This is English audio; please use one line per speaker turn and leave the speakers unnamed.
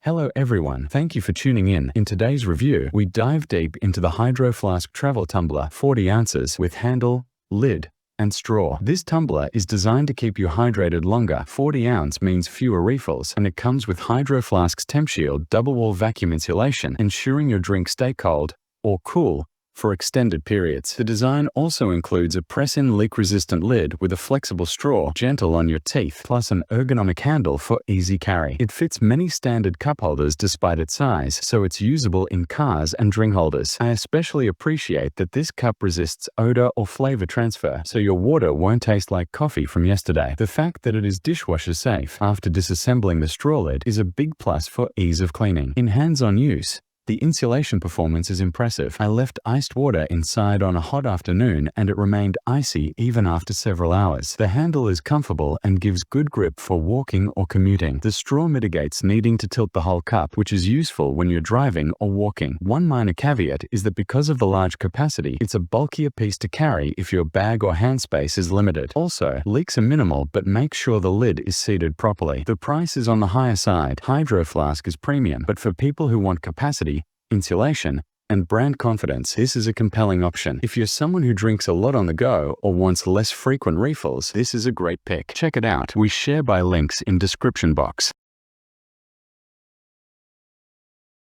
Hello everyone, thank you for tuning in. In today's review, we dive deep into the Hydro Flask Travel Tumbler 40 ounces with handle, lid, and straw. This tumbler is designed to keep you hydrated longer. 40 ounce means fewer refills, and it comes with Hydro Flask's Temp Shield double wall vacuum insulation, ensuring your drink stay cold or cool for extended periods. The design also includes a press-in leak-resistant lid with a flexible straw, gentle on your teeth, plus an ergonomic handle for easy carry. It fits many standard cup holders despite its size, so it's usable in cars and drink holders. I especially appreciate that this cup resists odor or flavor transfer, so your water won't taste like coffee from yesterday. The fact that it is dishwasher safe after disassembling the straw lid is a big plus for ease of cleaning. In hands-on use, the insulation performance is impressive. I left iced water inside on a hot afternoon and it remained icy even after several hours. The handle is comfortable and gives good grip for walking or commuting. The straw mitigates needing to tilt the whole cup, which is useful when you're driving or walking. One minor caveat is that because of the large capacity, it's a bulkier piece to carry if your bag or hand space is limited. Also, leaks are minimal, but make sure the lid is seated properly. The price is on the higher side. Hydro Flask is premium, but for people who want capacity, insulation, and brand confidence, this is a compelling option. If you're someone who drinks a lot on the go or wants less frequent refills, this is a great pick. Check it out. We share by links in description box.